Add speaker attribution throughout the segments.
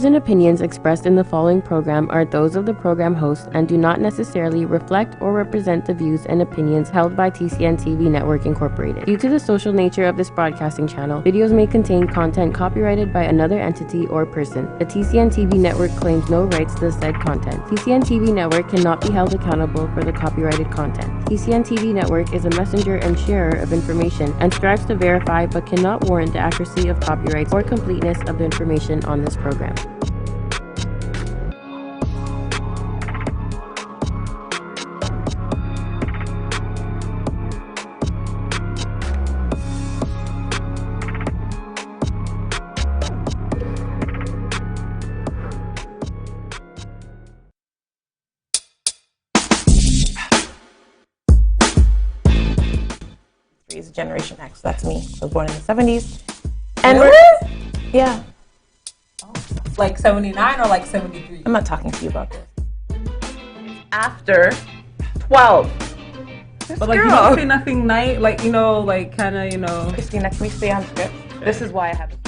Speaker 1: views and opinions expressed in the following program are those of the program host and do not necessarily reflect or represent the views and opinions held by TCN TV Network Incorporated. Due to the social nature of this broadcasting channel, videos may contain content copyrighted by another entity or person. The TCN TV Network claims no rights to the said content. TCN TV Network cannot be held accountable for the copyrighted content. TCN TV Network is a messenger and sharer of information and strives to verify but cannot warrant the accuracy of copyrights or completeness of the information on this program.
Speaker 2: Is Generation X. That's me. I was born in the 70s. And yeah.
Speaker 3: Oh, like 79 or like 73?
Speaker 2: I'm not talking to you about this. After 12.
Speaker 3: But like, you don't say nothing night, like, you know, like kind of, you know.
Speaker 2: Christina, can we stay on script? Sure. This is why I have it.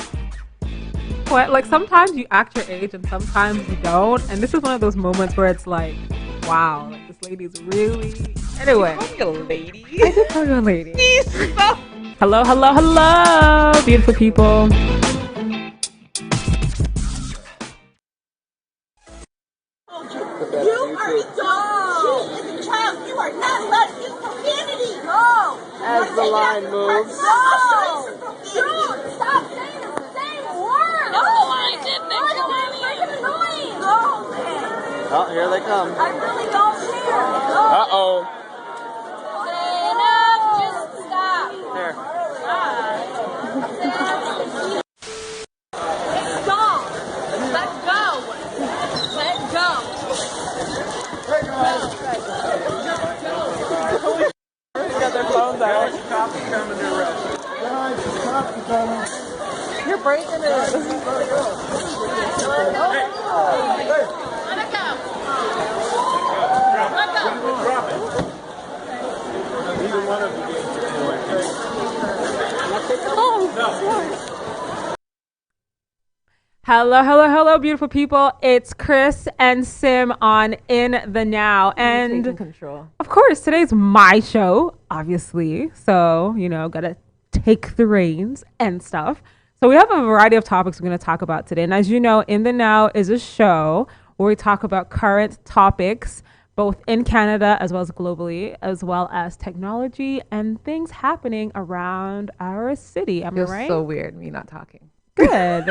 Speaker 3: What? Like sometimes you act your age and sometimes you don't. And this is one of those moments where it's like, wow, like this lady's really. Anyway.
Speaker 2: You call me a lady?
Speaker 3: I did call you a lady. Hello, hello, hello, beautiful people.
Speaker 4: You are a dog. She is a child. You are not allowed to use profanity. No.
Speaker 5: As the line moves.
Speaker 4: No. Stop saying the same word. No, I didn't. It's freaking annoying. No, man.
Speaker 5: Oh, here they come.
Speaker 4: I really don't care. No.
Speaker 5: Uh-oh.
Speaker 4: Just stop.
Speaker 5: Here.
Speaker 4: Let's go. Let's go. Let's go.
Speaker 5: Got their phones out. Cops coming to arrest.
Speaker 3: You're breaking it.
Speaker 4: Let it go. Let go.
Speaker 5: Drop it. Neither one of you gave
Speaker 3: Hello, hello, hello, beautiful people. It's Chris and Sim on In the Now. And
Speaker 2: taking control.
Speaker 3: Of course, today's my show, obviously. So, you know, gotta take the reins and stuff. So we have a variety of topics we're going to talk about today. And as you know, In the Now is a show where we talk about current topics, both in Canada as well as globally, as well as technology and things happening around our city. Am I right?
Speaker 2: So weird, me not talking.
Speaker 3: Good.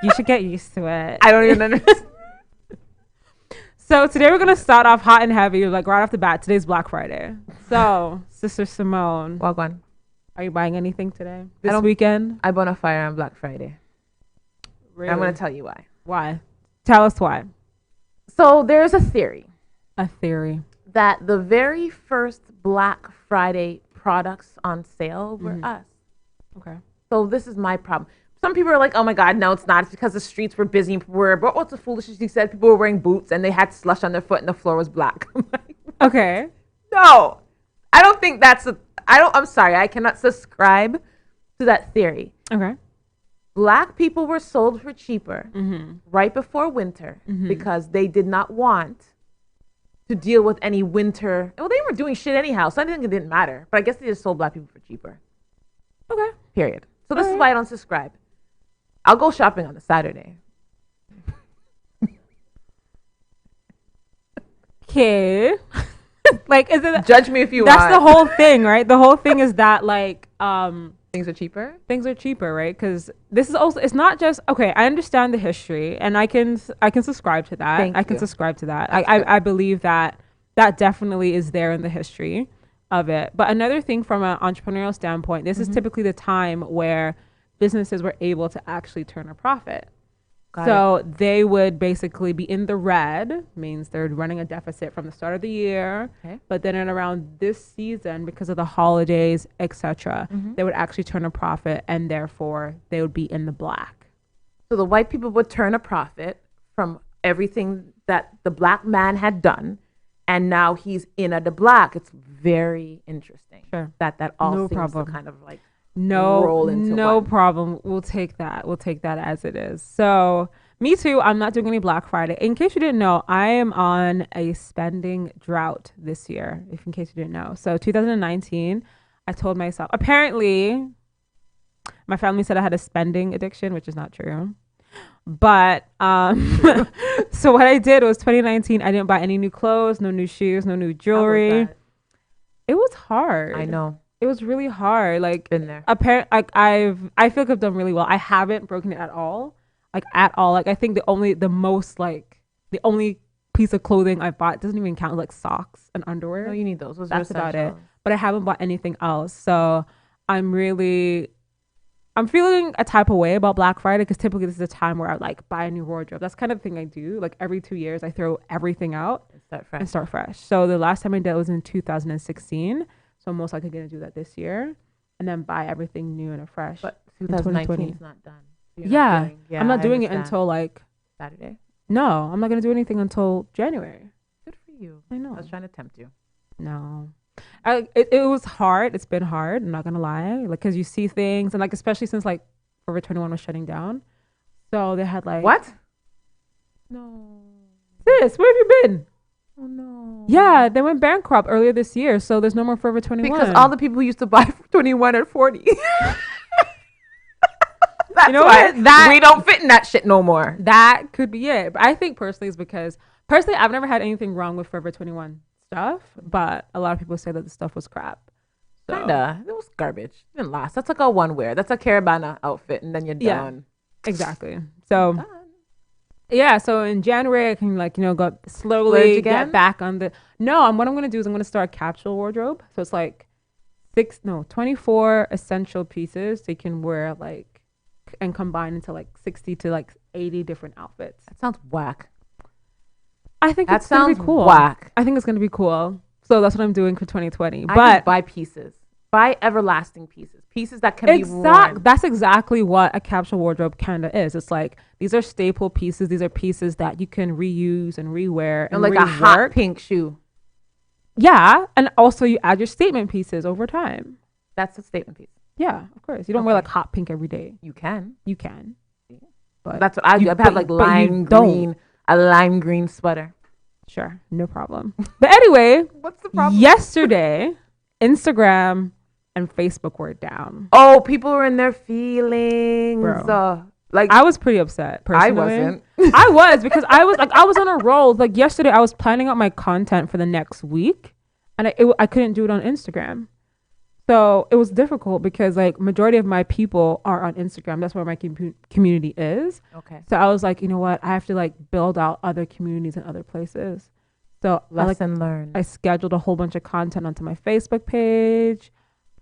Speaker 3: You should get used to it.
Speaker 2: I don't even understand.
Speaker 3: So today we're going to start off hot and heavy, like right off the bat. Today's Black Friday. So, Sister Simone.
Speaker 2: Wagwan.
Speaker 3: Are you buying anything today? This weekend?
Speaker 2: I bought a fire on Black Friday.
Speaker 3: Really?
Speaker 2: I'm going to tell you why.
Speaker 3: Why? Tell us why.
Speaker 2: So there's a theory.
Speaker 3: A theory.
Speaker 2: That the very first Black Friday products on sale were us.
Speaker 3: Okay.
Speaker 2: So this is my problem. Some people are like, oh my God, no, it's not. It's because the streets were busy. But what's the foolishness he said? People were wearing boots and they had slush on their foot and the floor was black.
Speaker 3: Okay.
Speaker 2: No, I don't think I'm sorry. I cannot subscribe to that theory.
Speaker 3: Okay.
Speaker 2: Black people were sold for cheaper right before winter because they did not want to deal with any winter. Well, they were doing shit anyhow, so I think it didn't matter. But I guess they just sold black people for cheaper.
Speaker 3: Okay.
Speaker 2: Period. So this is why I don't subscribe. I'll go shopping on a Saturday.
Speaker 3: Okay. Like, is it?
Speaker 2: Judge me if you want.
Speaker 3: That's the whole thing, right? The whole thing is that like
Speaker 2: things are cheaper.
Speaker 3: Things are cheaper, right? Because this is also, it's not just, okay, I understand the history and I can subscribe to that. I can subscribe to that. I believe that definitely is there in the history of it. But another thing from an entrepreneurial standpoint, this is typically the time where businesses were able to actually turn a profit. So they would basically be in the red, means they're running a deficit from the start of the year. Okay. But then in around this season, because of the holidays, etc., they would actually turn a profit and therefore they would be in the black.
Speaker 2: So the white people would turn a profit from everything that the black man had done. And now he's in the black. It's very interesting.
Speaker 3: Sure.
Speaker 2: That all
Speaker 3: no
Speaker 2: seems
Speaker 3: problem.
Speaker 2: to kind of like
Speaker 3: roll into
Speaker 2: no
Speaker 3: problem. We'll take that. We'll take that as it is. So Me too. I'm not doing any Black Friday. In case you didn't know, I am on a spending drought this year, if in case you didn't know. So 2019, I told myself, apparently my family said I had a spending addiction, which is not true. But so what I did was 2019, I didn't buy any new clothes, no new shoes, no new jewelry. It was hard.
Speaker 2: I know.
Speaker 3: It was really hard. Like,
Speaker 2: been there.
Speaker 3: I feel like I've done really well. I haven't broken it at all. Like at all. Like I think the only piece of clothing I bought doesn't even count, like socks and underwear.
Speaker 2: No, you need those.
Speaker 3: That's about it. But I haven't bought anything else. So I'm feeling a type of way about Black Friday because typically this is a time where I like buy a new wardrobe. That's kind of the thing I do. Like every 2 years I throw everything out and start fresh. So the last time I did it was in 2016. So I'm most likely gonna do that this year and then buy everything new and fresh.
Speaker 2: But 2019 is not done.
Speaker 3: Yeah, I'm not doing it until like
Speaker 2: Saturday.
Speaker 3: No, I'm not gonna do anything until January.
Speaker 2: Good for you.
Speaker 3: I know.
Speaker 2: I was trying to tempt you.
Speaker 3: No, it was hard. It's been hard. I'm not gonna lie. Like, cause you see things and like, especially since like Forever 21 was shutting down, so they had like
Speaker 2: what? No.
Speaker 3: Sis, where have you been?
Speaker 2: Oh no.
Speaker 3: Yeah, they went bankrupt earlier this year, so there's no more Forever 21.
Speaker 2: Because all the people who used to buy 21 are 40. That's
Speaker 3: you know
Speaker 2: why
Speaker 3: what?
Speaker 2: We don't fit in that shit no more.
Speaker 3: That could be it. But I think personally it's because I've never had anything wrong with Forever 21 stuff, but a lot of people say that the stuff was crap. So.
Speaker 2: Kinda. It was garbage. It didn't last. That's like a one wear. That's a Caravana outfit and then you're done.
Speaker 3: Exactly. So yeah, so in January I can like, go slowly get back on the what I'm gonna do is I'm gonna start a capsule wardrobe. So it's like 24 essential pieces so you can wear like and combine into like 60 to like 80 different outfits.
Speaker 2: That sounds whack.
Speaker 3: I think it's gonna be cool.
Speaker 2: Whack.
Speaker 3: I think it's gonna be cool. So that's what I'm doing for 2020.
Speaker 2: But buy pieces. Buy everlasting pieces. Pieces that can be worn.
Speaker 3: That's exactly what a capsule wardrobe kind of is. It's like these are staple pieces. These are pieces that you can reuse and rewear and
Speaker 2: like
Speaker 3: rework.
Speaker 2: A hot pink shoe.
Speaker 3: Yeah, and also you add your statement pieces over time.
Speaker 2: That's a statement piece.
Speaker 3: Yeah, of course. You don't wear like hot pink every day.
Speaker 2: You can.
Speaker 3: But
Speaker 2: that's what I do. I've had like a lime green sweater.
Speaker 3: Sure, no problem. But anyway,
Speaker 2: what's the problem?
Speaker 3: Yesterday, Instagram and Facebook were down.
Speaker 2: Oh, people were in their feelings.
Speaker 3: Like I was pretty upset personally.
Speaker 2: I wasn't.
Speaker 3: I was because I was on a roll. Like yesterday I was planning out my content for the next week and I couldn't do it on Instagram. So it was difficult because like majority of my people are on Instagram. That's where my community is.
Speaker 2: Okay.
Speaker 3: So I was like, you know what? I have to like build out other communities in other places. So
Speaker 2: lesson learned.
Speaker 3: I scheduled a whole bunch of content onto my Facebook page.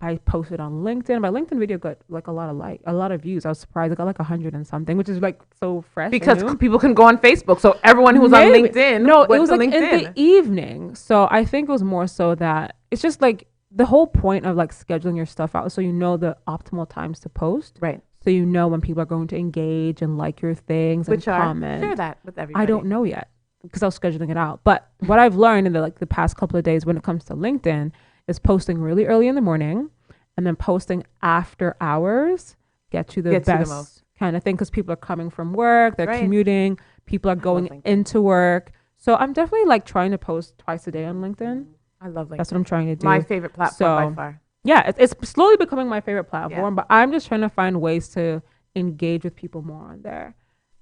Speaker 3: I posted on LinkedIn. My LinkedIn video got like a lot of views. I was surprised. It got like 100 and something, which is like so fresh.
Speaker 2: Because people can go on Facebook. So everyone who was on LinkedIn.
Speaker 3: No, it was like in the evening. So I think it was more so that it's just like the whole point of like scheduling your stuff out so you know the optimal times to post.
Speaker 2: Right.
Speaker 3: So you know when people are going to engage and like your things and comment.
Speaker 2: Share that with everybody.
Speaker 3: I don't know yet because I was scheduling it out. But what I've learned in the past couple of days when it comes to LinkedIn is posting really early in the morning and then posting after hours get you the best kind of thing because people are coming from work, they're commuting, people are going into work. So I'm definitely like trying to post twice a day on LinkedIn.
Speaker 2: I love LinkedIn.
Speaker 3: That's what I'm trying to do.
Speaker 2: My favorite platform by far.
Speaker 3: Yeah, it's slowly becoming my favorite platform, but I'm just trying to find ways to engage with people more on there.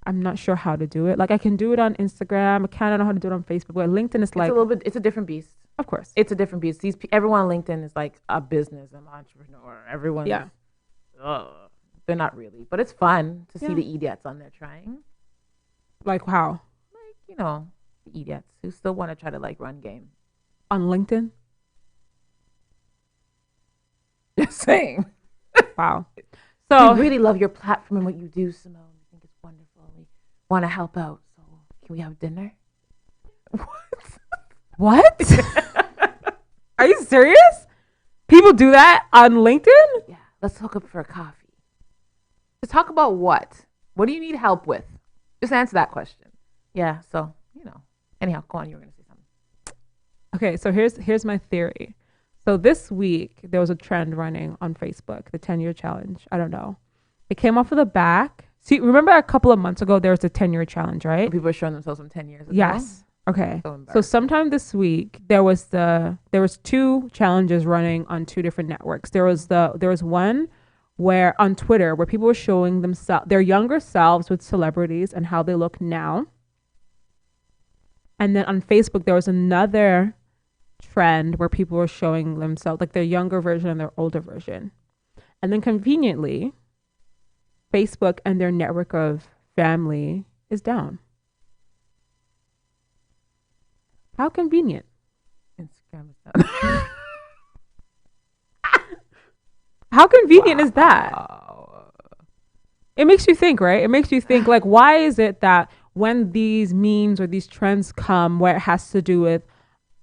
Speaker 3: I'm not sure how to do it. Like I can do it on Instagram. I kind of know how to do it on Facebook, but LinkedIn is
Speaker 2: it's a different beast.
Speaker 3: Of course.
Speaker 2: It's a different beast. Everyone on LinkedIn is like a business, an entrepreneur. Everyone.
Speaker 3: Yeah.
Speaker 2: They're not really, but it's fun to see the idiots on there trying.
Speaker 3: Like how?
Speaker 2: Like, the idiots who still want to try to like run game.
Speaker 3: On LinkedIn?
Speaker 2: Just saying.
Speaker 3: Wow. So
Speaker 2: we really love your platform and what you do, Simone. I think it's wonderful. We want to help out. So can we have dinner?
Speaker 3: What? Are you serious? People do that on LinkedIn?
Speaker 2: Yeah. Let's hook up for a coffee. To talk about what? What do you need help with? Just answer that question. Yeah. So, anyhow, go on. You were going to say something.
Speaker 3: Okay, so here's my theory. So this week there was a trend running on Facebook, the 10-year challenge. I don't know. It came off of the back See, remember a couple of months ago, there was a 10-year challenge, right?
Speaker 2: People are showing themselves from 10 years ago.
Speaker 3: Yes. Okay. So sometime this week, there was 2 challenges running on 2 different networks. There was one where on Twitter where people were showing themselves their younger selves with celebrities and how they look now. And then on Facebook, there was another trend where people were showing themselves like their younger version and their older version. And then conveniently, Facebook and their network of family is down. How convenient.
Speaker 2: Instagram is down.
Speaker 3: How convenient is that? It makes you think, right? It makes you think, like, why is it that when these memes or these trends come where it has to do with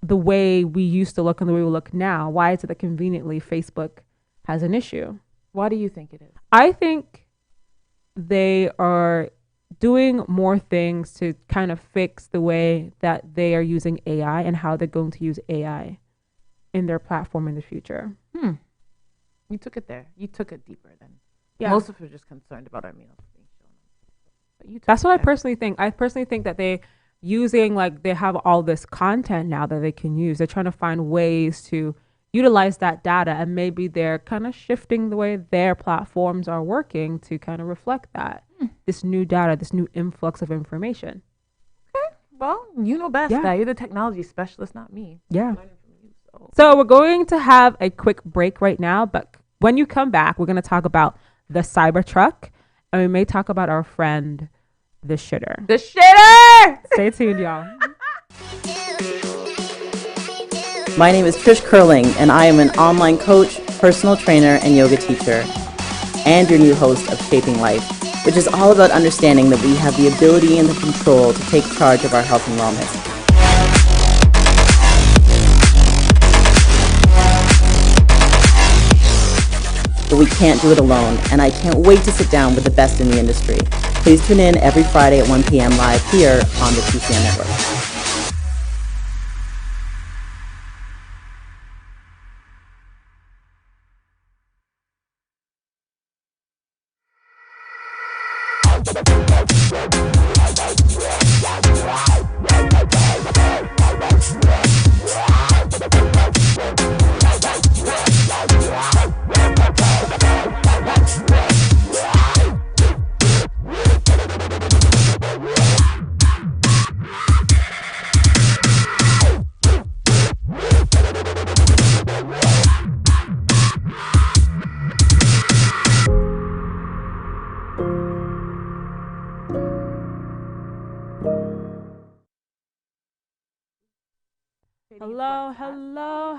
Speaker 3: the way we used to look and the way we look now, why is it that conveniently Facebook has an issue?
Speaker 2: Why do you think it is?
Speaker 3: I think they are doing more things to kind of fix the way that they are using AI and how they're going to use AI in their platform in the future.
Speaker 2: You took it there. You took it deeper then.
Speaker 3: Yeah.
Speaker 2: Most of us are just concerned about our meals being shown. But
Speaker 3: That's what I personally think. I personally think that they have all this content now that they can use. They're trying to find ways to utilize that data, and maybe they're kind of shifting the way their platforms are working to kind of reflect that this new data, this new influx of information.
Speaker 2: Okay. Well, you know best.
Speaker 3: Yeah.
Speaker 2: You're the technology specialist, not me.
Speaker 3: Yeah. So we're going to have a quick break right now, but when you come back, we're going to talk about the Cybertruck, and we may talk about our friend, the shitter.
Speaker 2: The shitter!
Speaker 3: Stay tuned, y'all.
Speaker 6: My name is Trish Curling, and I am an online coach, personal trainer, and yoga teacher, and your new host of Shaping Life, which is all about understanding that we have the ability and the control to take charge of our health and wellness. But we can't do it alone, and I can't wait to sit down with the best in the industry. Please tune in every Friday at 1 p.m. live here on the TCN Network.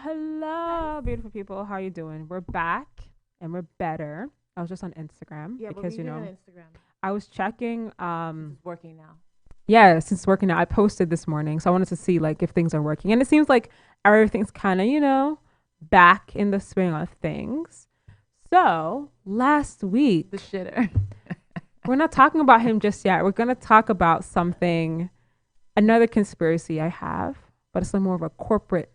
Speaker 3: Hello, beautiful people. How you doing? We're back and we're better. I was just on Instagram because
Speaker 2: Instagram.
Speaker 3: I was checking.
Speaker 2: It's working now.
Speaker 3: Yeah, since it's working now, I posted this morning, so I wanted to see like if things are working, and it seems like everything's kind of back in the swing of things. So last week,
Speaker 2: The shitter.
Speaker 3: we're not talking about him just yet. We're gonna talk about another conspiracy I have, but it's like more of a corporate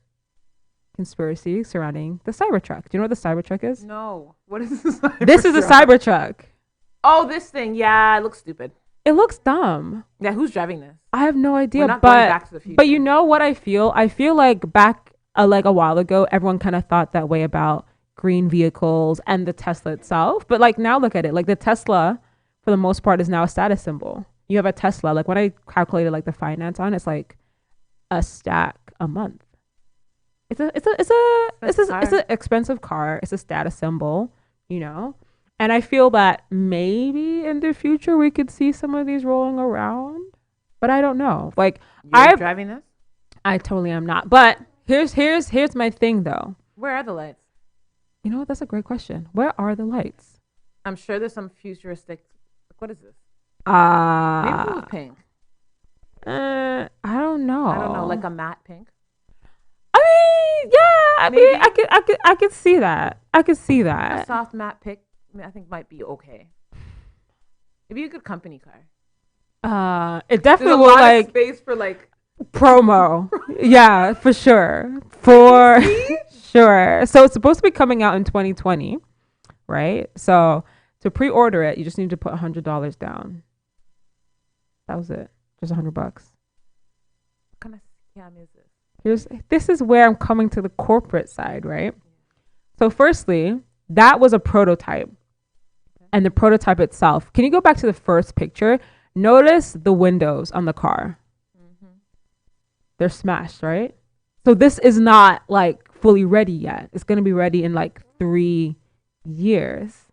Speaker 3: conspiracy surrounding the Cybertruck. Do you know what the Cybertruck is?
Speaker 2: No. What is this?
Speaker 3: This is a Cybertruck.
Speaker 2: Oh, this thing. Yeah, it looks stupid.
Speaker 3: It looks dumb.
Speaker 2: Yeah, who's driving this?
Speaker 3: I have no idea.
Speaker 2: We're not going back to the future.
Speaker 3: But you know what I feel? I feel like back like a while ago, everyone kind of thought that way about green vehicles and the Tesla itself. But like now look at it. Like the Tesla, for the most part, is now a status symbol. You have a Tesla. Like when I calculated like the finance on it, it's like a stack a month. It's an expensive car. It's a status symbol, And I feel that maybe in the future we could see some of these rolling around, but I don't know. Like
Speaker 2: You're driving this?
Speaker 3: I totally am not. But here's my thing though.
Speaker 2: Where are the lights?
Speaker 3: You know what? That's a great question. Where are the lights?
Speaker 2: I'm sure there's some futuristic. What is this? Maybe it was pink.
Speaker 3: I don't know.
Speaker 2: Like a matte pink.
Speaker 3: I mean, I could see that.
Speaker 2: A soft matte pink, I think might be okay. It'd be a good company car.
Speaker 3: It definitely
Speaker 2: There's a
Speaker 3: will
Speaker 2: lot
Speaker 3: like
Speaker 2: of space for like
Speaker 3: promo. Yeah, for sure. Sure. So it's supposed to be coming out in 2020, right? So To pre-order it, you just need to put $100 down. That was it. Just $100.
Speaker 2: What kind of scam is this?
Speaker 3: This is where I'm coming to the corporate side, right? So firstly, that was a prototype. And the prototype itself. Can you go back to the first picture? Notice the windows on the car. They're smashed, right? So this is not like fully ready yet. It's going to be ready in like 3 years.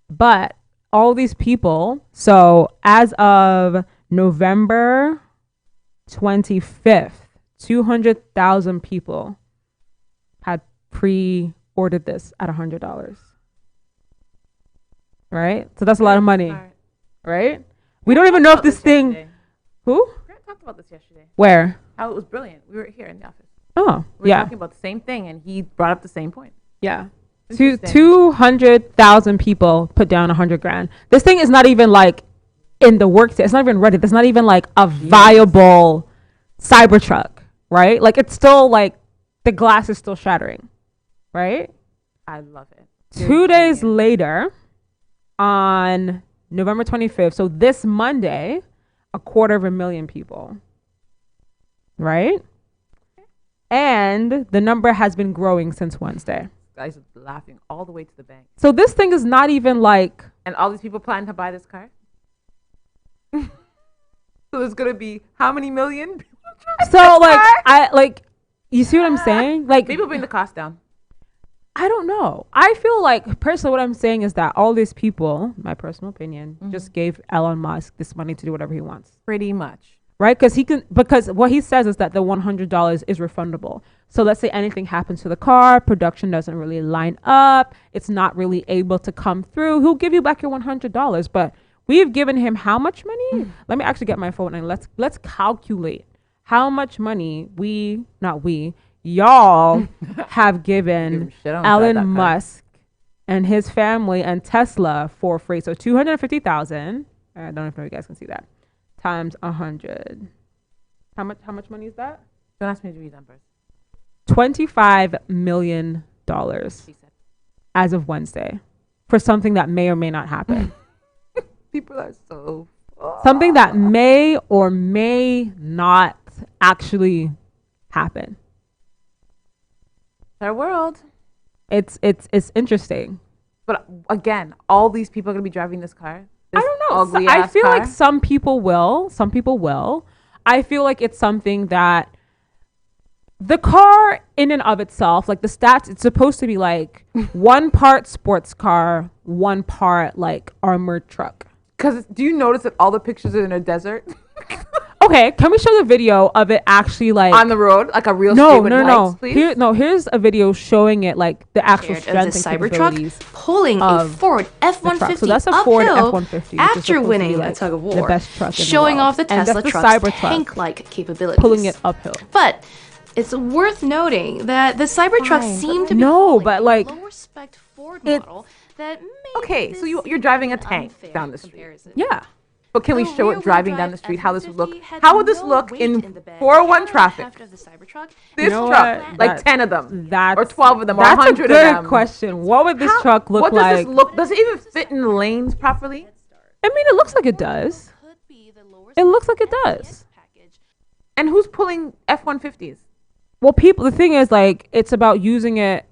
Speaker 3: But all these people, so as of November 25th, 200,000 people had pre-ordered this at $100. Right? So that's a lot of money. Right? We don't even know if this thing...
Speaker 2: Yesterday.
Speaker 3: Who?
Speaker 2: We talked about this yesterday.
Speaker 3: Where?
Speaker 2: How it was brilliant. We were here in the office.
Speaker 3: Oh,
Speaker 2: We were
Speaker 3: yeah.
Speaker 2: talking about the same thing, and he brought up the same point.
Speaker 3: Yeah.
Speaker 2: Interesting.
Speaker 3: 200,000 people put down $100,000. This thing is not even like in the works. It's not even ready. There's not even like a viable Cybertruck, right? Like it's still like the glass is still shattering, right?
Speaker 2: I love it.
Speaker 3: 2 days later, on November 25th, so this Monday, 250,000 people, right? And the number has been growing since Wednesday.
Speaker 2: Guys are laughing all the way to the bank.
Speaker 3: So this thing is not even like...
Speaker 2: And all these people planning to buy this car? So there's going to be how many million people?
Speaker 3: So like, you see what I'm saying? Like,
Speaker 2: People bring the cost down.
Speaker 3: I don't know. I feel like personally what I'm saying is that all these people, my personal opinion, just gave Elon Musk this money to do whatever he wants.
Speaker 2: Pretty much.
Speaker 3: Right? Because what he says is that the $100 is refundable. So let's say anything happens to the car, production doesn't really line up, it's not really able to come through, he'll give you back your $100. But we've given him how much money? Let me actually get my phone and let's calculate how much money y'all have given Elon Musk and his family and Tesla for free. So 250,000. I don't know if you guys can see that. Times 100. How much money is that?
Speaker 2: Don't ask me to read numbers.
Speaker 3: $25 million as of Wednesday for something that may or may not happen.
Speaker 2: People are so...
Speaker 3: Something that may or may not actually happen.
Speaker 2: Our world.
Speaker 3: It's interesting.
Speaker 2: But again, all these people are going to be driving this car.
Speaker 3: I don't know. I feel like some people will. Some people will. I feel like it's something that the car in and of itself, like the stats, it's supposed to be like 1 part sports car, 1 part like armored truck.
Speaker 2: Because do you notice that all the pictures are in a desert?
Speaker 3: Okay, can we show the video of it actually like
Speaker 2: on the road, like a real street with lights, please?
Speaker 3: Here's a video showing it like the actual strength and capabilities
Speaker 7: pulling a Ford F-150
Speaker 3: so that's a Ford F-150
Speaker 7: after winning a tug of war,
Speaker 3: the best truck
Speaker 7: showing off the Tesla truck's tank-like capabilities,
Speaker 3: pulling it uphill.
Speaker 7: But it's worth noting that the Cybertruck seemed to be
Speaker 3: but like
Speaker 7: low-spec Ford model that
Speaker 2: okay, so you're driving a tank down the street.
Speaker 3: Yeah.
Speaker 2: But can we show it driving down the street, how this would look? How would this look in 401 traffic? This truck, like 10 of them, or 12 of them, or 100 of them.
Speaker 3: That's a good question. What would this truck look like?
Speaker 2: What does this look? Does it even fit in the lanes properly?
Speaker 3: I mean, it looks like it does. It looks like it does.
Speaker 2: And who's pulling F-150s?
Speaker 3: Well, people, the thing is, like, it's about using it.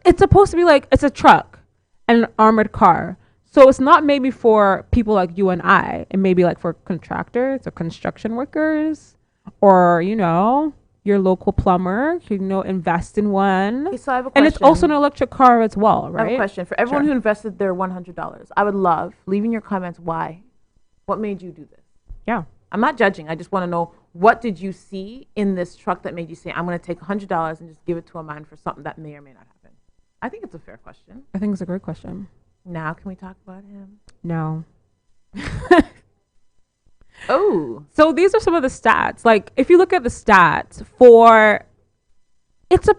Speaker 3: It's supposed to be like, it's a truck and an armored car. So it's not maybe for people like you and I. It may be like for contractors or construction workers or, you know, your local plumber, invest in one.
Speaker 2: Okay, so I have a question.
Speaker 3: And it's also an electric car as well, right?
Speaker 2: I have a question. For everyone who invested their $100, I would love, leave in your comments why. What made you do this?
Speaker 3: Yeah.
Speaker 2: I'm not judging. I just want to know, what did you see in this truck that made you say, I'm going to take $100 and just give it to a man for something that may or may not happen? I think it's a fair question.
Speaker 3: I think it's a great question.
Speaker 2: Now can we talk about him?
Speaker 3: No.
Speaker 2: Oh.
Speaker 3: So these are some of the stats. Like, if you look at the stats for, it's a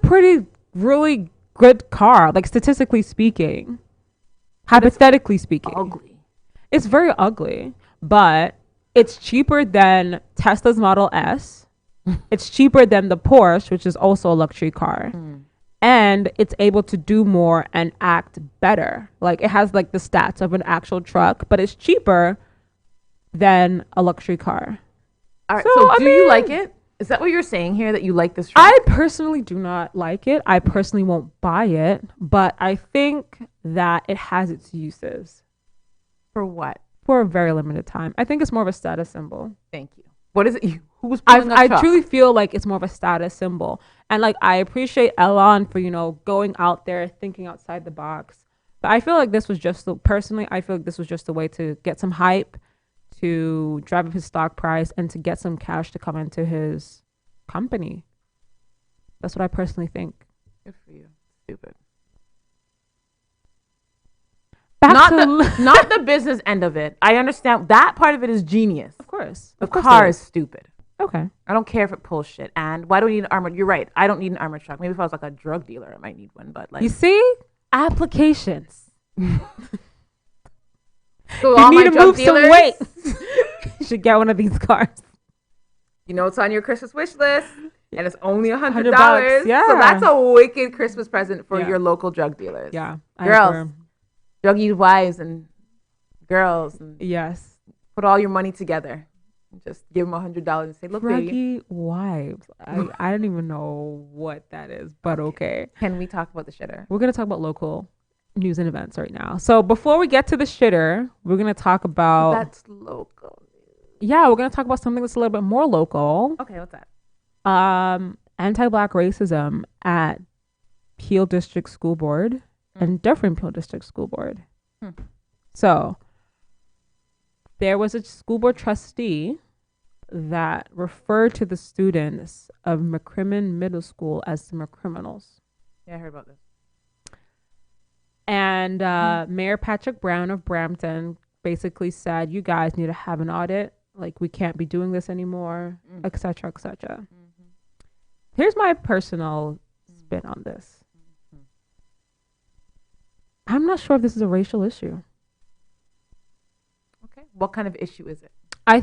Speaker 3: really good car, like statistically speaking, hypothetically speaking.
Speaker 2: Ugly.
Speaker 3: It's very ugly, but it's cheaper than Tesla's Model S. It's cheaper than the Porsche, which is also a luxury car. and it's able to do more and act better. Like, it has like the stats of an actual truck, but it's cheaper than a luxury car.
Speaker 2: All right. So do you like it? Is that what you're saying here, that you like this truck?
Speaker 3: I personally do not like it. I personally won't buy it, but I think that it has its uses.
Speaker 2: For what?
Speaker 3: For a very limited time. I think it's more of a status symbol.
Speaker 2: Thank you. What is it? Who's pulling
Speaker 3: I truly feel like it's more of a status symbol. And like, I appreciate Elon for, going out there, thinking outside the box. But I feel like this was just, personally, I feel like this was just a way to get some hype, to drive up his stock price, and to get some cash to come into his company. That's what I personally think.
Speaker 2: Good for you. Stupid.
Speaker 3: Not
Speaker 2: the business end of it. I understand that part of it is genius.
Speaker 3: Of course.
Speaker 2: The car is stupid.
Speaker 3: Okay.
Speaker 2: I don't care if it pulls shit. And why do we need an armored? You're right. I don't need an armored truck. Maybe if I was like a drug dealer, I might need one. But like,
Speaker 3: you see, applications.
Speaker 2: So
Speaker 3: you need to move some weight. You should get one of these cars.
Speaker 2: It's on your Christmas wish list, and it's only $100.
Speaker 3: Yeah.
Speaker 2: So that's a wicked Christmas present for your local drug dealers.
Speaker 3: Yeah.
Speaker 2: Girls, druggy wives and girls. And
Speaker 3: yes.
Speaker 2: Put all your money together. And just give them $100 and say, look,
Speaker 3: druggy
Speaker 2: baby.
Speaker 3: wives. I don't even know what that is, but okay.
Speaker 2: Can we talk about the shitter?
Speaker 3: We're going to talk about local news and events right now. So before we get to the shitter, we're going to talk about...
Speaker 2: That's local.
Speaker 3: Yeah, we're going to talk about something that's a little bit more local.
Speaker 2: Okay, what's that?
Speaker 3: Anti-Black racism at Peel District School Board and Dufferin Peel District School Board. So there was a school board trustee that referred to the students of McCrimmon Middle School as some criminals.
Speaker 2: Yeah, I heard about this.
Speaker 3: And Mayor Patrick Brown of Brampton basically said, you guys need to have an audit. Like, we can't be doing this anymore, et cetera, et cetera. Here's my personal spin on this. I'm not sure if this is a racial issue.
Speaker 2: Okay. What kind of issue is it?
Speaker 3: I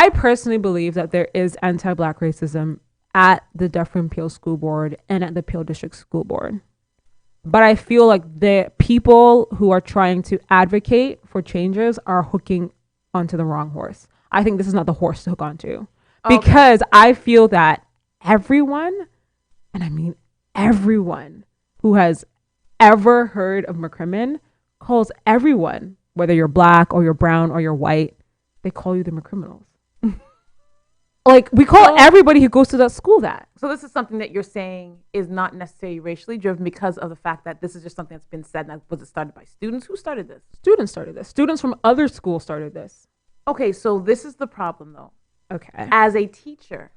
Speaker 3: personally believe that there is anti-Black racism at the Dufferin Peel School Board and at the Peel District School Board. But I feel like the people who are trying to advocate for changes are hooking onto the wrong horse. I think this is not the horse to hook onto. Because I feel that everyone, and I mean everyone, who has ever heard of McCrimmon calls everyone, whether you're Black or you're brown or you're white, they call you the McCriminals. Like, we call everybody who goes to that school that.
Speaker 2: So this is something that you're saying is not necessarily racially driven because of the fact that this is just something that's been said. And was it started by students? Who started this?
Speaker 3: Students started this. Students from other schools started this.
Speaker 2: Okay, so this is the problem, though.
Speaker 3: Okay.
Speaker 2: As a teacher,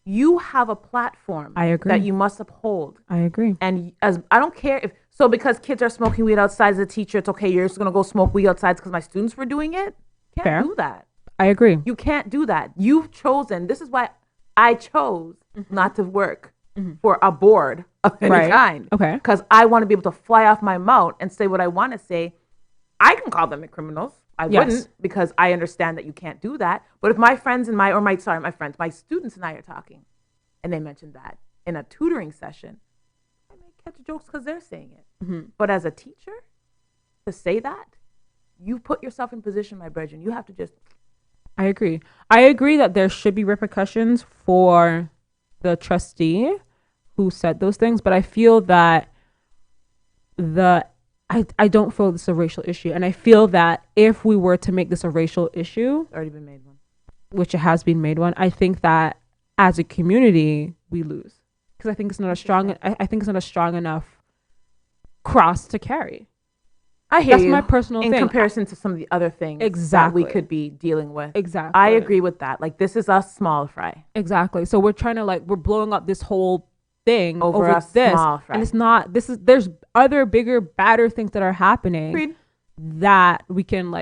Speaker 2: you have a platform that you must uphold.
Speaker 3: I agree.
Speaker 2: And as I don't care because kids are smoking weed outside as a teacher, it's okay. You're just going to go smoke weed outside because my students were doing it. Can't do that.
Speaker 3: I agree.
Speaker 2: You can't do that. You've chosen. This is why I chose not to work for a board of any kind.
Speaker 3: Okay.
Speaker 2: Because I want to be able to fly off my mouth and say what I want to say. I can call them criminals. I wouldn't, because I understand that you can't do that. But if my friends and my students and I are talking, and they mentioned that in a tutoring session, I may catch jokes because they're saying it. But as a teacher, to say that, you put yourself in position, my brethren. You have to just...
Speaker 3: I agree. I agree that there should be repercussions for the trustee who said those things, but I feel that I don't feel this is a racial issue. And I feel that if we were to make this a racial issue,
Speaker 2: it's already been made one,
Speaker 3: which it has been made one, I think that as a community we lose, because I think it's not a strong enough cross to carry.
Speaker 2: I hear
Speaker 3: That's
Speaker 2: you.
Speaker 3: my personal thing.
Speaker 2: In comparison to some of the other things that we could be dealing with.
Speaker 3: Exactly.
Speaker 2: I agree with that. Like, this is a small fry.
Speaker 3: Exactly. So we're trying to we're blowing up this whole thing over this.
Speaker 2: Small fry.
Speaker 3: And it's not, there's other bigger, badder things that are happening.
Speaker 2: Agreed.
Speaker 3: That we can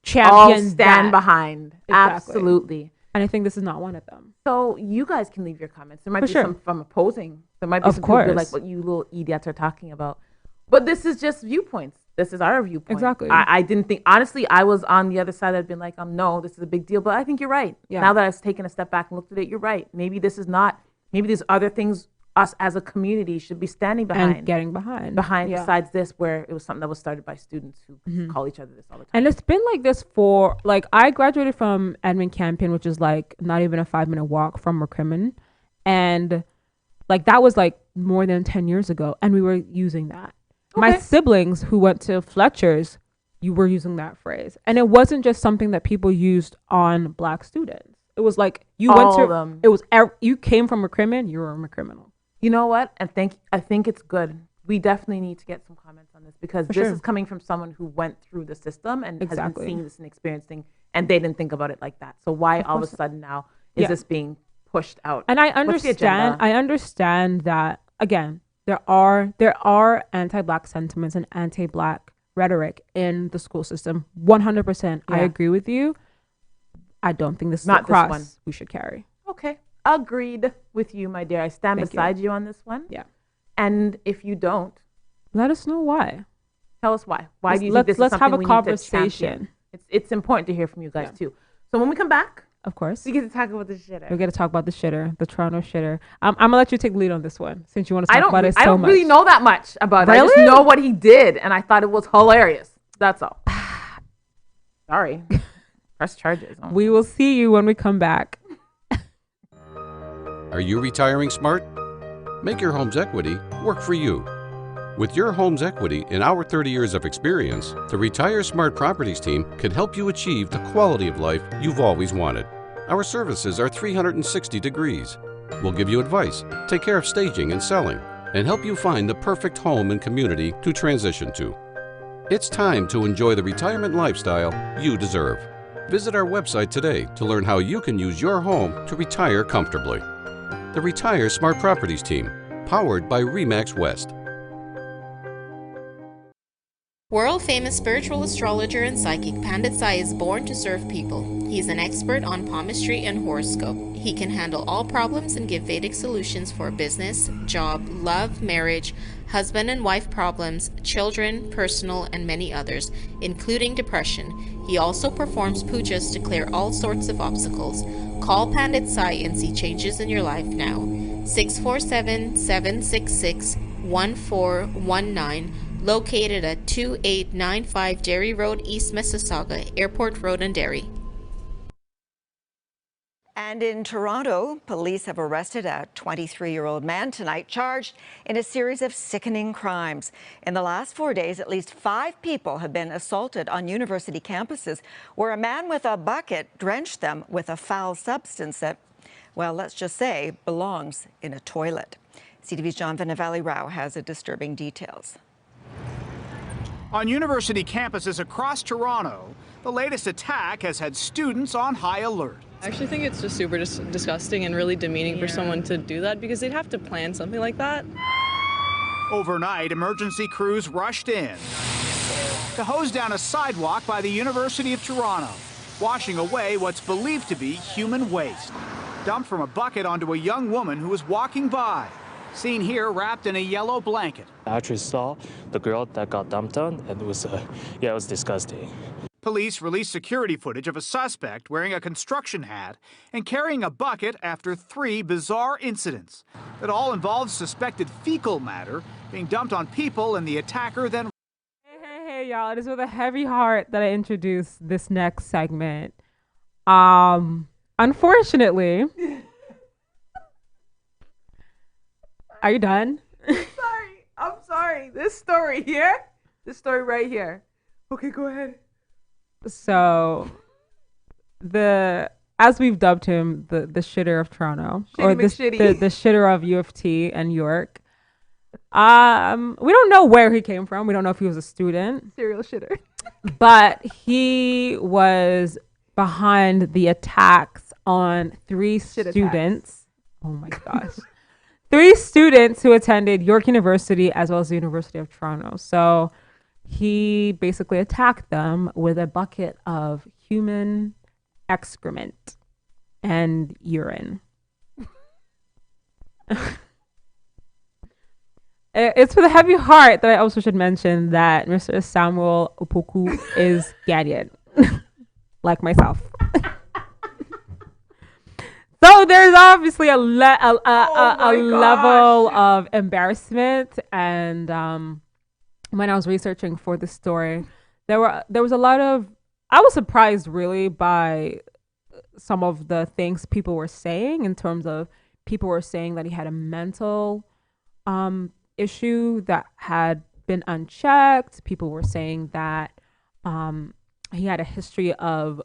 Speaker 3: champion,
Speaker 2: all stand behind.
Speaker 3: Exactly.
Speaker 2: Absolutely.
Speaker 3: And I think this is not one of them.
Speaker 2: So you guys can leave your comments. There might be some from opposing. There might be some
Speaker 3: people
Speaker 2: who like what you little idiots are talking about. But this is just viewpoints. This is our viewpoint.
Speaker 3: Exactly.
Speaker 2: I didn't think, honestly, I was on the other side that had been like, no, this is a big deal. But I think you're right.
Speaker 3: Yeah.
Speaker 2: Now that I've taken a step back and looked at it, you're right. Maybe this is not maybe there's other things us as a community should be standing behind.
Speaker 3: And getting behind.
Speaker 2: Besides this, where it was something that was started by students who call each other this all the time.
Speaker 3: And it's been like this for, like, I graduated from Edmond Campion, which is like not even a 5-minute walk from McCrimmon. And like that was like more than 10 years ago. And we were using that. Okay. My siblings who went to Fletcher's, you were using that phrase. And it wasn't just something that people used on Black students. It was like you went to them. It was you came from McCrimmon, you were a criminal.
Speaker 2: You know what? I think it's good. We definitely need to get some comments on this because this is coming from someone who went through the system and has been seeing this and experiencing, and they didn't think about it like that. So why all of a sudden now is this being pushed out?
Speaker 3: And I understand that, again, there are anti-Black sentiments and anti-Black rhetoric in the school system. 100%. I agree with you. I don't think this is a cross we should carry.
Speaker 2: Okay. Agreed with you, my dear. I stand beside you on this one.
Speaker 3: Yeah.
Speaker 2: And if you don't,
Speaker 3: let us know why.
Speaker 2: Tell us why. Why do you think this is something we need to champion?
Speaker 3: Let's have a conversation.
Speaker 2: It's important to hear from you guys too. So when we come back,
Speaker 3: of course,
Speaker 2: we get to talk about the shitter.
Speaker 3: We get to talk about the shitter, the Toronto shitter. I'm gonna let you take the lead on this one since you want to talk about it so much. I don't really
Speaker 2: know that much about it. I just know what he did, and I thought it was hilarious. That's all. Sorry. Press charges.
Speaker 3: We will see you when we come back.
Speaker 8: Are you retiring smart? Make your home's equity work for you. With your home's equity and our 30 years of experience, the Retire Smart Properties team can help you achieve the quality of life you've always wanted. Our services are 360 degrees. We'll give you advice, take care of staging and selling, and help you find the perfect home and community to transition to. It's time to enjoy the retirement lifestyle you deserve. Visit our website today to learn how you can use your home to retire comfortably. The Retire Smart Properties team, powered by RE/MAX West.
Speaker 9: World-famous spiritual astrologer and psychic Pandit Sai is born to serve people. He's an expert on palmistry and horoscope. He can handle all problems and give Vedic solutions for business, job, love, marriage, husband and wife problems, children, personal, and many others, including depression. He also performs pujas to clear all sorts of obstacles. Call Pandit Sai and see changes in your life now. 647-766-1419, located at 2895 Derry Road, East Mississauga, Airport Road and Derry.
Speaker 10: And in Toronto, police have arrested a 23-year-old man tonight charged in a series of sickening crimes. In the last 4 days, at least 5 people have been assaulted on university campuses where a man with a bucket drenched them with a foul substance that, well, let's just say, belongs in a toilet. CTV's John Vanavalli-Rao has the disturbing details.
Speaker 11: On university campuses across Toronto, the latest attack has had students on high alert.
Speaker 5: I actually think it's just super disgusting and really demeaning for someone to do that because they'd have to plan something like that.
Speaker 11: Overnight, emergency crews rushed in to hose down a sidewalk by the University of Toronto, washing away what's believed to be human waste, dumped from a bucket onto a young woman who was walking by, seen here wrapped in a yellow blanket.
Speaker 12: I actually saw the girl that got dumped on, and it was disgusting.
Speaker 11: Police released security footage of a suspect wearing a construction hat and carrying a bucket after 3 bizarre incidents that all involved suspected fecal matter being dumped on people, and the attacker then...
Speaker 3: Hey, y'all. It is with a heavy heart that I introduce this next segment. Unfortunately... Are you done?
Speaker 2: I'm sorry. This story here, this story right here. Okay, go ahead.
Speaker 3: So, as we've dubbed him, the shitter of Toronto, or the shitter of UofT and York. We don't know where he came from. We don't know if he was a student.
Speaker 2: Serial shitter.
Speaker 3: But he was behind the attacks on 3 students. Oh my gosh. 3 students who attended York University as well as the University of Toronto. So he basically attacked them with a bucket of human excrement and urine. It's with a heavy heart that I also should mention that Mr. Samuel Opoku is Ghanaian, like myself. So So there's obviously a level of embarrassment, and when I was researching for this story, there was a lot of. I was surprised really by some of the things people were saying in terms of people were saying that he had a mental issue that had been unchecked. People were saying that he had a history of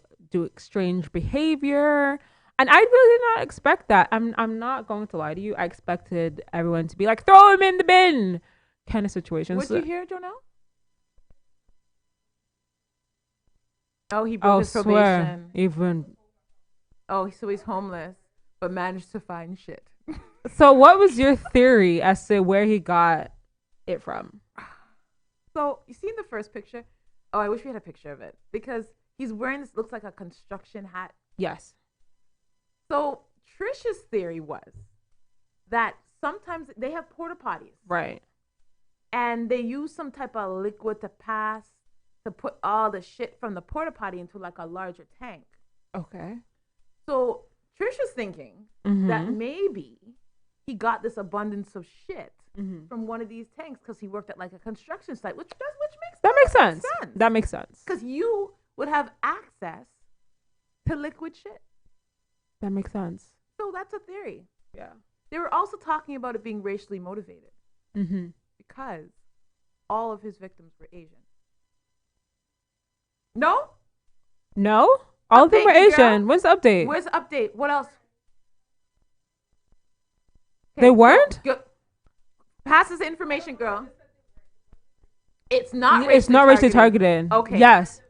Speaker 3: strange behavior. And I really did not expect that. I'm not going to lie to you. I expected everyone to be like, throw him in the bin kind of situation.
Speaker 2: What did you hear, Jonelle? Oh, he broke his probation. So he's homeless, but managed to find shit.
Speaker 3: So what was your theory as to where he got it from?
Speaker 2: So you see in the first picture? Oh, I wish we had a picture of it because he's wearing this, looks like a construction hat.
Speaker 3: Yes.
Speaker 2: So Trish's theory was that sometimes they have porta potties.
Speaker 3: Right.
Speaker 2: And they use some type of liquid to put all the shit from the porta potty into like a larger tank.
Speaker 3: Okay.
Speaker 2: So Trish was thinking that maybe he got this abundance of shit from one of these tanks because he worked at like a construction site, which makes sense.
Speaker 3: That makes sense.
Speaker 2: Because you would have access to liquid shit.
Speaker 3: That makes sense.
Speaker 2: So that's a theory.
Speaker 3: Yeah.
Speaker 2: They were also talking about it being racially motivated because all of his victims were Asian. No?
Speaker 3: All of them were Asian.
Speaker 2: Girl.
Speaker 3: What's the update?
Speaker 2: Where's the update? What else?
Speaker 3: They weren't?
Speaker 2: Pass this information, girl. It's not
Speaker 3: racially targeted.
Speaker 2: Okay.
Speaker 3: Yes.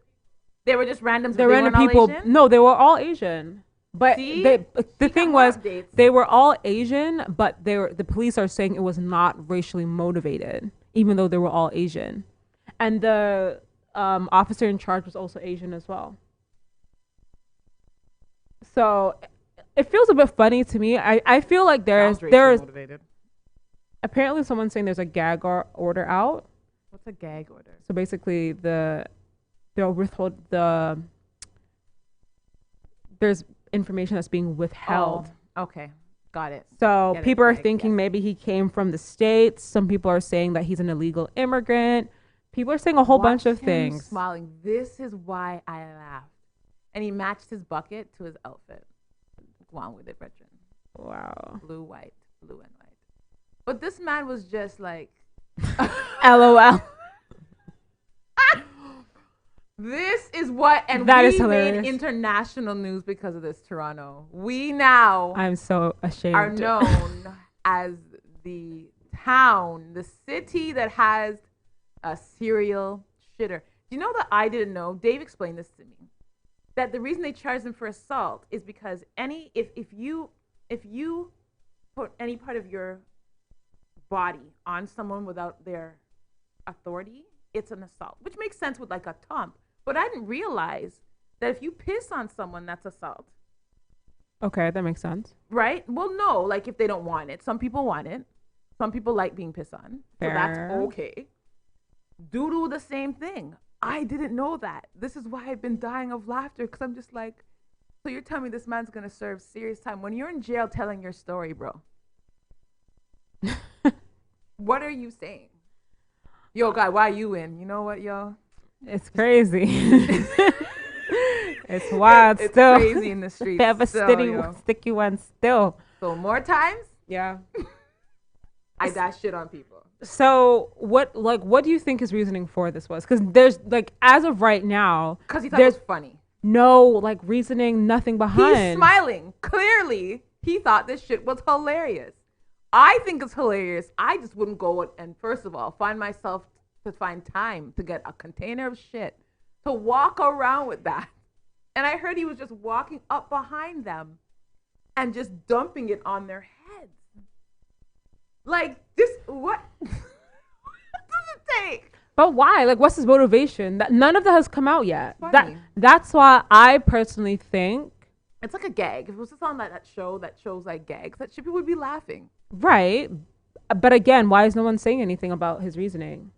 Speaker 2: They were just randoms.
Speaker 3: They were random people. No, they were all Asian. But the thing was, they were all Asian, but the police are saying it was not racially motivated, even though they were all Asian. And the officer in charge was also Asian as well. So it feels a bit funny to me. I feel like there's apparently someone's saying there's a gag order out.
Speaker 2: What's a gag order?
Speaker 3: So basically they'll withhold there's information that's being withheld.
Speaker 2: Oh, okay. Got it.
Speaker 3: So people are thinking maybe he came from the States. Some people are saying that he's an illegal immigrant. People are saying a whole bunch of things.
Speaker 2: Smiling. This is why I laughed. And he matched his bucket to his outfit. Go on with it, Brethren.
Speaker 3: Wow.
Speaker 2: Blue and white. But this man was just like,
Speaker 3: LOL.
Speaker 2: This is what, and
Speaker 3: that
Speaker 2: we
Speaker 3: is hilarious.
Speaker 2: made international news because of this, Toronto. We now
Speaker 3: I'm so ashamed.
Speaker 2: are known as the town, the city that has a serial shitter. Do you know that I didn't know? Dave explained this to me. That the reason they charged him for assault is because if you put any part of your body on someone without their authority, it's an assault, which makes sense with like a thump. But I didn't realize that if you piss on someone, that's assault.
Speaker 3: Okay, that makes sense.
Speaker 2: Right? Well, no, like if they don't want it. Some people want it. Some people like being pissed on.
Speaker 3: Fair.
Speaker 2: So that's okay. Doodle the same thing. I didn't know that. This is why I've been dying of laughter, because I'm just like, so you're telling me this man's going to serve serious time. When you're in jail telling your story, bro, what are you saying? Yo, guy, why you in? You know what, yo?
Speaker 3: It's crazy. It's wild.
Speaker 2: It's
Speaker 3: still
Speaker 2: crazy in the streets.
Speaker 3: They have a sticky one still.
Speaker 2: So more times,
Speaker 3: yeah.
Speaker 2: I dash shit on people.
Speaker 3: So what do you think his reasoning for this was? Because there's like, as of right now,
Speaker 2: because he thought it was funny.
Speaker 3: No, like reasoning, nothing behind.
Speaker 2: He's smiling. Clearly, he thought this shit was hilarious. I think it's hilarious. I just wouldn't go and first of all find time to get a container of shit to walk around with that. And I heard he was just walking up behind them and just dumping it on their heads. Like this, what? What does it take?
Speaker 3: But why? Like, what's his motivation? None of that has come out yet. That's why I personally think
Speaker 2: it's like a gag. If it was just on that show that shows like gags, that people would be laughing.
Speaker 3: Right. But again, why is no one saying anything about his reasoning?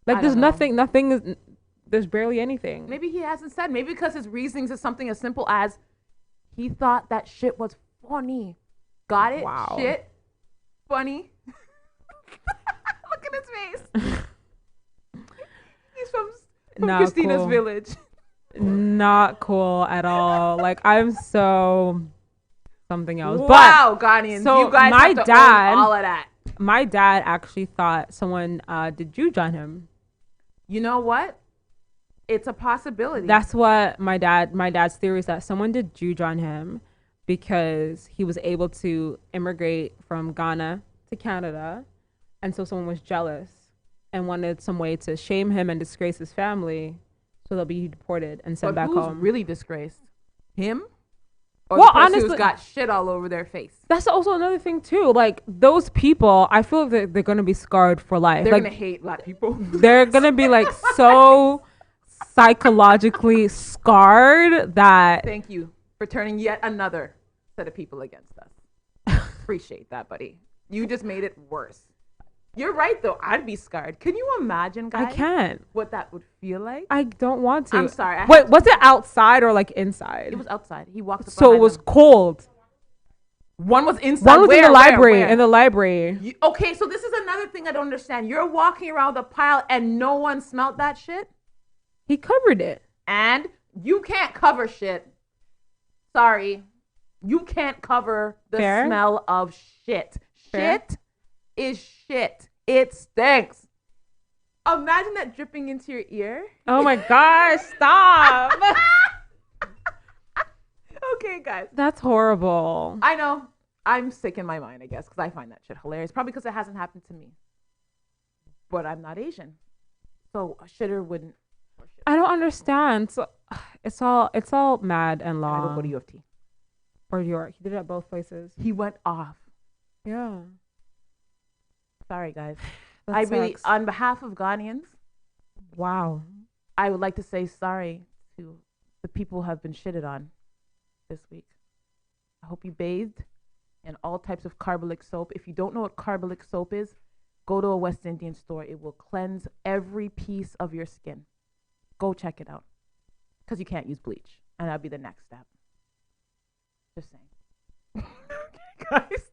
Speaker 3: Like, there's nothing is, there's barely anything.
Speaker 2: Maybe he hasn't said. Maybe because his reasonings is something as simple as he thought that shit was funny. Got it?
Speaker 3: Wow.
Speaker 2: Shit. Funny. Look at his face. He's from Christina's
Speaker 3: cool.
Speaker 2: village.
Speaker 3: Not cool at all. Like, I'm so something else.
Speaker 2: Wow, Ghanaians.
Speaker 3: So
Speaker 2: you guys have to own all of that.
Speaker 3: My dad actually thought someone did juju on him.
Speaker 2: You know what? It's a possibility.
Speaker 3: That's what my dad's theory is, that someone did juju on him because he was able to immigrate from Ghana to Canada. And so someone was jealous and wanted some way to shame him and disgrace his family, so they'll be deported and sent back home.
Speaker 2: Who's really disgraced? Him? Or
Speaker 3: Well,
Speaker 2: the person
Speaker 3: honestly,
Speaker 2: who's got shit all over their face?
Speaker 3: That's also another thing too. Like, those people, I feel like they're gonna be scarred for life.
Speaker 2: They're
Speaker 3: like,
Speaker 2: gonna hate black people.
Speaker 3: They're gonna be like so psychologically scarred that.
Speaker 2: Thank you for turning yet another set of people against us. Appreciate that, buddy. You just made it worse. You're right, though. I'd be scarred. Can you imagine, guys?
Speaker 3: I can't.
Speaker 2: What that would feel like?
Speaker 3: I don't want to.
Speaker 2: I'm sorry.
Speaker 3: Wait, was it outside or like inside?
Speaker 2: It was outside. He walked up.
Speaker 3: So it was cold.
Speaker 2: One was inside.
Speaker 3: One was
Speaker 2: Where?
Speaker 3: in the library.
Speaker 2: Where?
Speaker 3: In the library.
Speaker 2: Okay, so this is another thing I don't understand. You're walking around the pile and no one smelled that shit?
Speaker 3: He covered it.
Speaker 2: And you can't cover shit. Sorry. You can't cover the
Speaker 3: Fair.
Speaker 2: smell of shit.
Speaker 3: Fair.
Speaker 2: Shit is shit. It stinks. Imagine that dripping into your ear.
Speaker 3: Oh my gosh, stop.
Speaker 2: Okay, guys.
Speaker 3: That's horrible.
Speaker 2: I know. I'm sick in my mind, I guess, because I find that shit hilarious. Probably because it hasn't happened to me. But I'm not Asian. So a shitter wouldn't.
Speaker 3: I don't understand. So it's all mad and long.
Speaker 2: I would go to UofT.
Speaker 3: Or York. He did it at both places.
Speaker 2: He went off.
Speaker 3: Yeah.
Speaker 2: Sorry, guys.
Speaker 3: That
Speaker 2: I really,
Speaker 3: sucks.
Speaker 2: on behalf of Ghanaians,
Speaker 3: Wow.
Speaker 2: I would like to say sorry to the people who have been shitted on this week. I hope you bathed in all types of carbolic soap. If you don't know what carbolic soap is, go to a West Indian store. It will cleanse every piece of your skin. Go check it out. Because you can't use bleach. And that'll be the next step. Just saying. Okay, guys.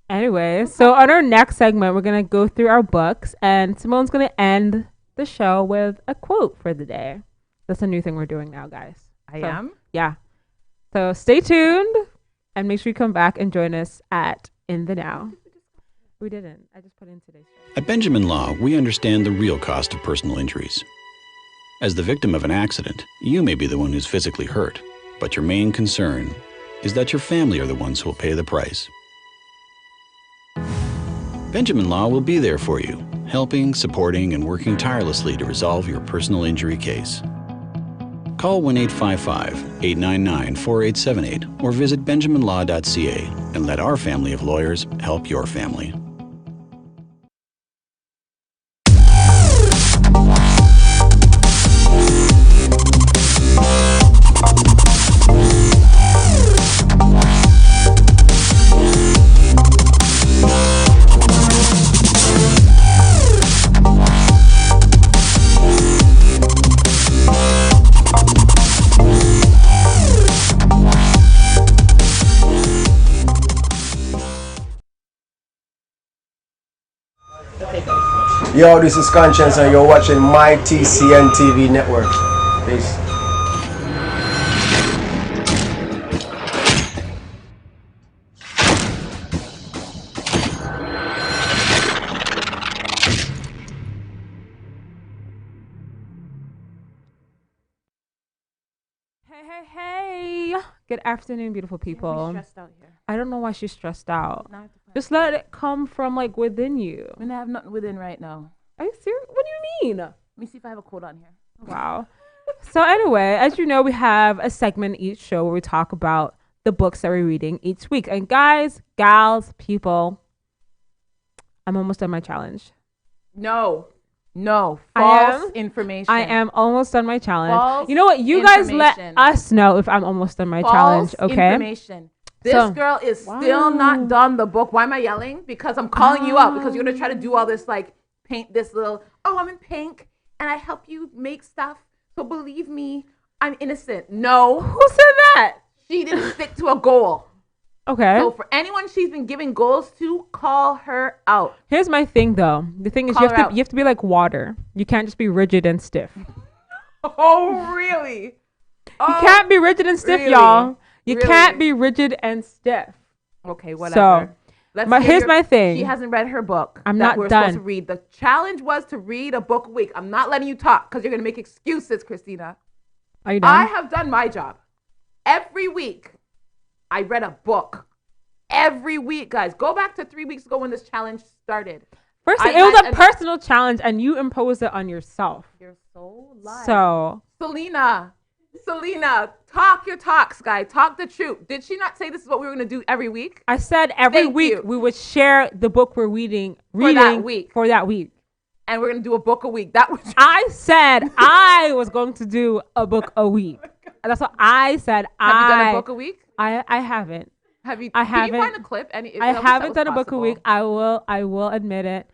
Speaker 3: Anyway, so on our next segment, we're going to go through our books, and Simone's going to end the show with a quote for the day. That's a new thing we're doing now, guys.
Speaker 2: I am?
Speaker 3: Yeah. So stay tuned and make sure you come back and join us at In the Now. We didn't. I just put in today's show.
Speaker 13: At Benjamin Law, we understand the real cost of personal injuries. As the victim of an accident, you may be the one who's physically hurt, but your main concern is that your family are the ones who will pay the price. Benjamin Law will be there for you, helping, supporting, and working tirelessly to resolve your personal injury case. Call 1-855-899-4878 or visit benjaminlaw.ca and let our family of lawyers help your family.
Speaker 14: Yo, this is Conscience and you're watching my TCN TV network. Peace.
Speaker 3: Hey. Good afternoon, beautiful people.
Speaker 2: Stressed out here.
Speaker 3: I don't know why she's stressed out.
Speaker 2: Now I have to
Speaker 3: Just let it come from like within you.
Speaker 2: I mean, I have nothing within right now.
Speaker 3: Are you serious? What do you mean?
Speaker 2: Let me see if I have a quote on here.
Speaker 3: Wow. So anyway, as you know, we have a segment each show where we talk about the books that we're reading each week. And guys, gals, people, I'm almost done my challenge.
Speaker 2: No, false information.
Speaker 3: I am almost done my challenge.
Speaker 2: False
Speaker 3: you know what? You guys let
Speaker 2: information.
Speaker 3: us know if I'm almost done my
Speaker 2: False
Speaker 3: challenge, okay?
Speaker 2: Information. This girl is still not done the book. Why am I yelling? Because I'm calling you out because you're going to try to do all this, like, paint this little, oh, I'm in pink and I help you make stuff. So believe me, I'm innocent. No.
Speaker 3: Who said that?
Speaker 2: She didn't stick to a goal.
Speaker 3: Okay.
Speaker 2: So for anyone she's been giving goals to, call her out.
Speaker 3: Here's my thing, though. The thing is, you have to be like water. You can't just be rigid and stiff.
Speaker 2: Oh, really?
Speaker 3: You can't be rigid and stiff, y'all. You can't be rigid and stiff.
Speaker 2: Okay, whatever.
Speaker 3: So, here's my thing.
Speaker 2: She hasn't read her book.
Speaker 3: I'm not
Speaker 2: we're
Speaker 3: done.
Speaker 2: Supposed to read. The challenge was to read a book a week. I'm not letting you talk because you're gonna make excuses, Christina.
Speaker 3: Are you done?
Speaker 2: I have done my job. Every week, I read a book. Every week, guys. Go back to 3 weeks ago when this challenge started.
Speaker 3: First, it was a personal challenge, and you imposed it on yourself.
Speaker 2: You're so lying.
Speaker 3: So,
Speaker 2: Selena, talk your talks, guy. Talk the truth. Did she not say this is what we were going to do every week?
Speaker 3: I said every week we would share the book we're reading for that week.
Speaker 2: And we're going to do a book a week. That was
Speaker 3: I said I was going to do a book a week. That's what I said.
Speaker 2: Have you done a book a week?
Speaker 3: I haven't.
Speaker 2: Have you?
Speaker 3: I
Speaker 2: Can
Speaker 3: haven't.
Speaker 2: you find a clip?
Speaker 3: I haven't done a book a week. I will admit it.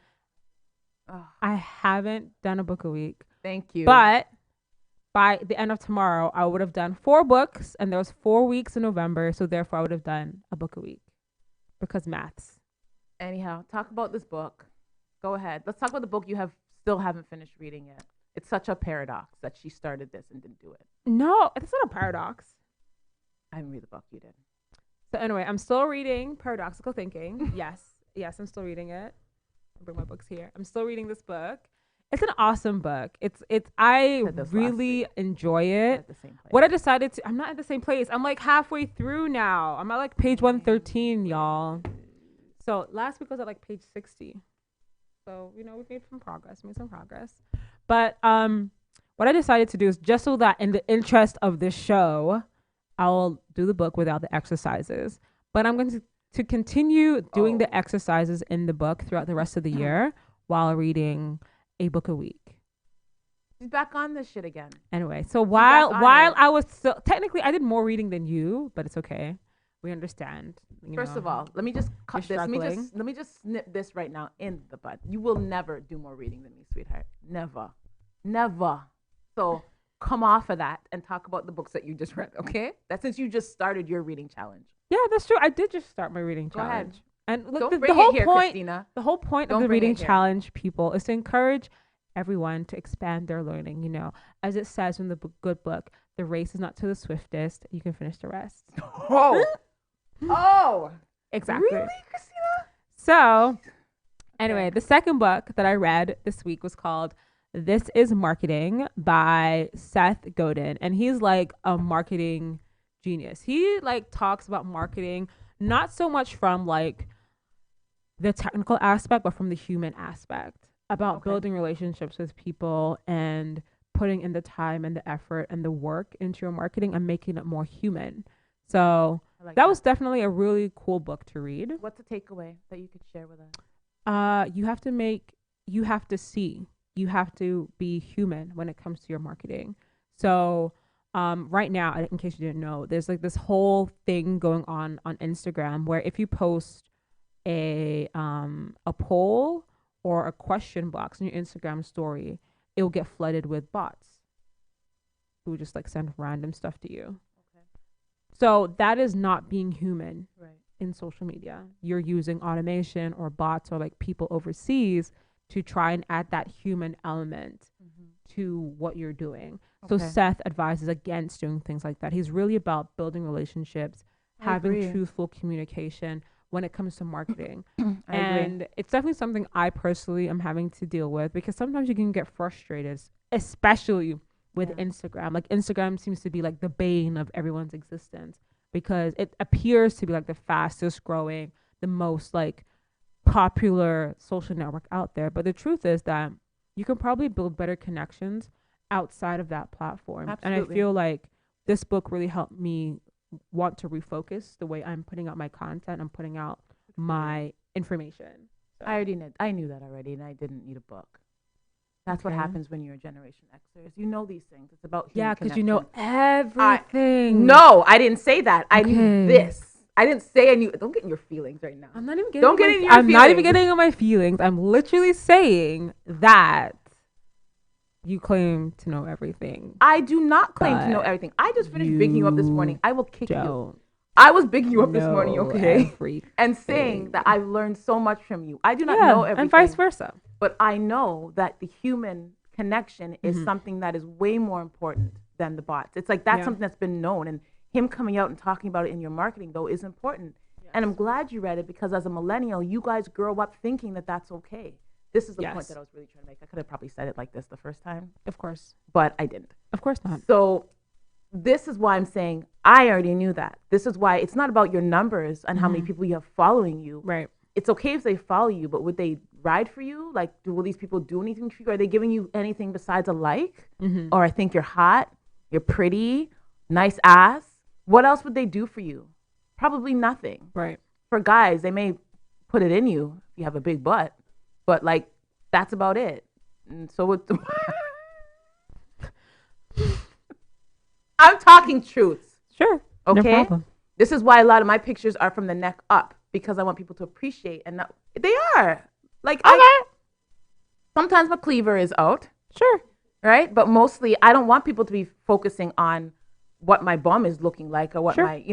Speaker 3: I haven't done a book a week.
Speaker 2: Thank you.
Speaker 3: But by the end of tomorrow, I would have done 4 books, and there was 4 weeks in November, so therefore I would have done a book a week because maths.
Speaker 2: Anyhow, talk about this book. Go ahead. Let's talk about the book you still haven't finished reading yet. It's such a paradox that she started this and didn't do it.
Speaker 3: No, it's not a paradox.
Speaker 2: I didn't read the book. You did.
Speaker 3: So anyway, I'm still reading Paradoxical Thinking. Yes, I'm still reading it. I'll bring my books here. I'm still reading this book. It's an awesome book. I really enjoy it. What I decided to, I'm not at the same place. I'm like halfway through now. I'm at like page 113, y'all. So last week I was at like page 60. So, we've made some progress. But what I decided to do is just so that in the interest of this show, I'll do the book without the exercises. But I'm going to continue doing the exercises in the book throughout the rest of the year while reading a book a week.
Speaker 2: She's back on this shit again.
Speaker 3: Anyway, so while I was still, technically I did more reading than you, but it's okay. We understand.
Speaker 2: First of all, let me just cut this. Let me just snip this right now in the bud. You will never do more reading than me, sweetheart. Never. So come off of that and talk about the books that you just read, okay? That's since you just started your reading challenge.
Speaker 3: Yeah, that's true. I did just start my reading challenge.
Speaker 2: Go ahead.
Speaker 3: And look,
Speaker 2: Don't bring it here, Christina.
Speaker 3: The whole point of the reading challenge, people, is to encourage everyone to expand their learning. As it says in the good book, the race is not to the swiftest. You can finish the rest.
Speaker 2: Oh,
Speaker 3: exactly.
Speaker 2: Really, Christina?
Speaker 3: So, anyway, the second book that I read this week was called This is Marketing by Seth Godin. And he's like a marketing genius. He like talks about marketing, not so much from like the technical aspect, but from the human aspect, about building relationships with people and putting in the time and the effort and the work into your marketing and making it more human. So that was definitely a really cool book to read.
Speaker 2: What's the takeaway that you could share with us?
Speaker 3: You have to be human when it comes to your marketing. So right now, in case you didn't know, there's like this whole thing going on Instagram where if you post a poll or a question box in your Instagram story, it will get flooded with bots who just like send random stuff to you. So that is not being human in social media. You're using automation or bots or like people overseas to try and add that human element to what you're doing. So Seth advises against doing things like that. He's really about building relationships, having truthful communication when it comes to marketing. And it's definitely something I personally am having to deal with because sometimes you can get frustrated, especially with Instagram. Like Instagram seems to be like the bane of everyone's existence because it appears to be like the fastest growing, the most like popular social network out there. But the truth is that you can probably build better connections outside of that platform. Absolutely. And I feel like this book really helped me want to refocus the way I'm putting out my content. I'm putting out my information. So.
Speaker 2: I knew that already, and I didn't need a book. That's what happens when you're a Generation Xers. You know these things. It's about human
Speaker 3: because you know
Speaker 2: connection.
Speaker 3: everything.
Speaker 2: No, I didn't say that. I knew this. I didn't say I knew. Don't get in your feelings right now.
Speaker 3: I'm not even getting. I'm not even getting in my feelings. I'm literally saying that you claim to know everything.
Speaker 2: I do not claim to know everything. I just finished picking you up this morning. I will kick you. I was bigging you up this morning, okay?
Speaker 3: Everything.
Speaker 2: And saying that I've learned so much from you. I do not
Speaker 3: Yeah,
Speaker 2: know everything.
Speaker 3: and vice versa.
Speaker 2: But I know that the human connection is something that is way more important than the bots. It's like that's something that's been known. And him coming out and talking about it in your marketing, though, is important. Yes. And I'm glad you read it because as a millennial, you guys grow up thinking that that's okay. This is the point that I was really trying to make. I could have probably said it like this the first time.
Speaker 3: Of course.
Speaker 2: But I didn't.
Speaker 3: Of course not.
Speaker 2: So this is why I'm saying I already knew that. This is why it's not about your numbers and how many people you have following you.
Speaker 3: Right.
Speaker 2: It's okay if they follow you, but would they ride for you? Like, will these people do anything for you? Are they giving you anything besides a like? Or I think you're hot, you're pretty, nice ass. What else would they do for you? Probably nothing.
Speaker 3: Right.
Speaker 2: For guys, they may put it in you if you have a big butt, but like, that's about it. And so with the I'm talking truths.
Speaker 3: Sure.
Speaker 2: Okay.
Speaker 3: No problem.
Speaker 2: This is why a lot of my pictures are from the neck up because I want people to appreciate and not, they are. Like, sometimes my cleaver is out.
Speaker 3: Sure.
Speaker 2: Right? But mostly, I don't want people to be focusing on what my bum is looking like or what my,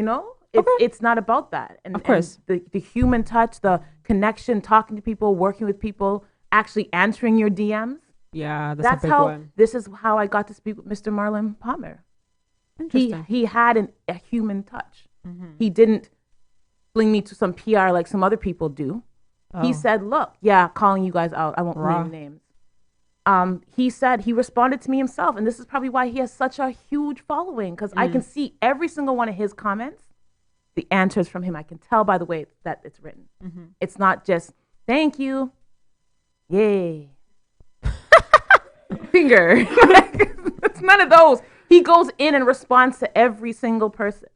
Speaker 2: it's not about that. And,
Speaker 3: of course.
Speaker 2: And the human touch, the connection, talking to people, working with people, actually answering your DMs.
Speaker 3: Yeah, that's a big one.
Speaker 2: This is how I got to speak with Mr. Marlon Palmer.
Speaker 3: Interesting.
Speaker 2: He had a human touch. He didn't fling me to some PR like some other people do. He said, look, calling you guys out. I won't name names. He said he responded to me himself. And this is probably why he has such a huge following because I can see every single one of his comments, the answers from him. I can tell by the way that it's written. It's not just, thank you. Yay. Finger. It's none of those. He goes in and responds to every single person.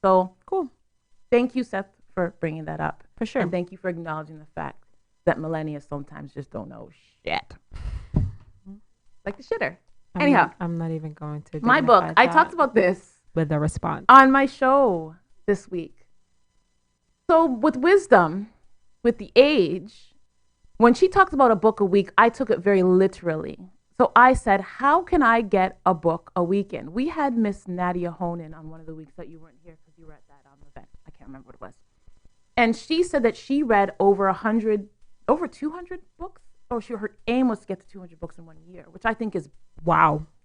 Speaker 2: So
Speaker 3: cool.
Speaker 2: Thank you, Seth, for bringing that up.
Speaker 3: For sure.
Speaker 2: And thank you for acknowledging the fact that millennials sometimes just don't know shit. Like the shitter. Anyhow.
Speaker 3: I'm not even going to.
Speaker 2: My book. I talked about this.
Speaker 3: With the response.
Speaker 2: On my show this week. So with wisdom, with the age, when she talked about a book a week, I took it very literally. So I said, how can I get a book a week in? We had Miss Nadia Honan on one of the weeks that you weren't here because you were at that event. I can't remember what it was. And she said that she read over 200 books. Or her aim was to get to 200 books in 1 year, which I think is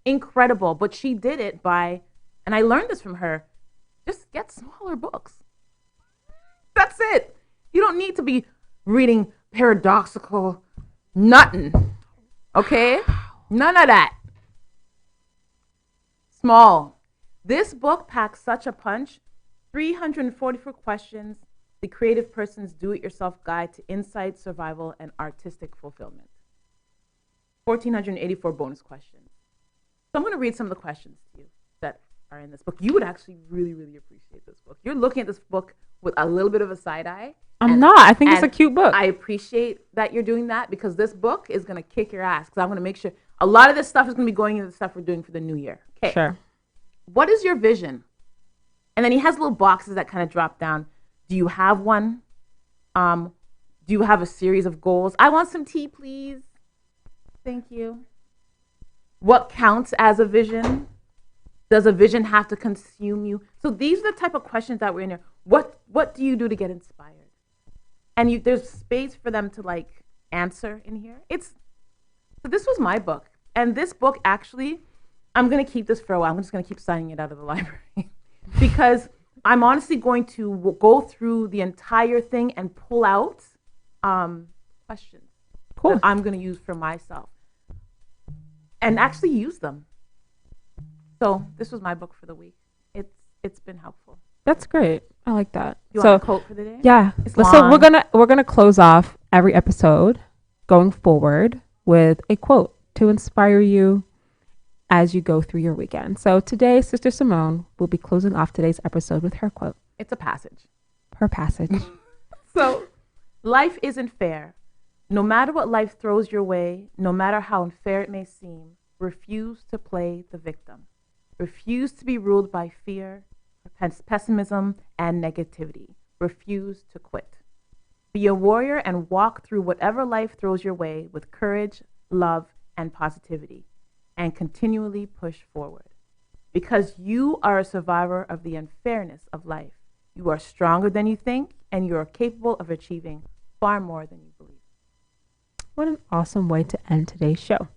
Speaker 2: incredible. But she did it by, and I learned this from her, just get smaller books. That's it. You don't need to be reading paradoxical nothing. Okay? None of that. Small. This book packs such a punch. 344 questions. The creative person's do-it-yourself guide to insight, survival, and artistic fulfillment. 1,484 bonus questions. So I'm going to read some of the questions to you that are in this book. You would actually really, really appreciate this book. You're looking at this book with a little bit of a side eye.
Speaker 3: I'm not. I think it's a cute book.
Speaker 2: I appreciate that you're doing that because this book is going to kick your ass because I'm going to make sure a lot of this stuff is going to be going into the stuff we're doing for the new year. Okay.
Speaker 3: Sure.
Speaker 2: What is your vision? And then he has little boxes that kind of drop down. Do you have one? Do you have a series of goals? I want some tea, please. Thank you. What counts as a vision? Does a vision have to consume you? So these are the type of questions that we're in here. What do you do to get inspired? And there's space for them to like answer in here. So this was my book. And this book actually, I'm going to keep this for a while. I'm just going to keep signing it out of the library because I'm honestly going to go through the entire thing and pull out questions that I'm going to use for myself and actually use them. So this was my book for the week. It's been helpful.
Speaker 3: That's great. I like that.
Speaker 2: You want a quote for the day?
Speaker 3: Yeah. So we're gonna close off every episode going forward with a quote to inspire you as you go through your weekend. So today, Sister Simone will be closing off today's episode with her quote.
Speaker 2: It's a passage.
Speaker 3: Her passage.
Speaker 2: So, life isn't fair. No matter what life throws your way, no matter how unfair it may seem, refuse to play the victim. Refuse to be ruled by fear, pessimism, and negativity. Refuse to quit. Be a warrior and walk through whatever life throws your way with courage, love, and positivity, and continually push forward. Because you are a survivor of the unfairness of life, You are stronger than you think, and you are capable of achieving far more than you believe.
Speaker 3: What an awesome way to end today's show.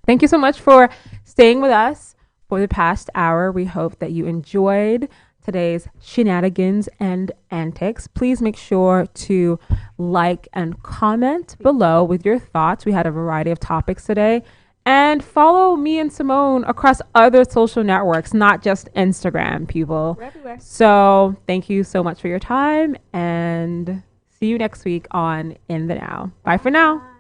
Speaker 3: Thank you so much for staying with us for the past hour. We hope that you enjoyed today's shenanigans and antics. Please make sure to like and comment below with your thoughts. We had a variety of topics today. And follow me and Simone across other social networks, not just Instagram, people.
Speaker 2: We're everywhere.
Speaker 3: So thank you so much for your time, and see you next week on In the Now. Bye for now.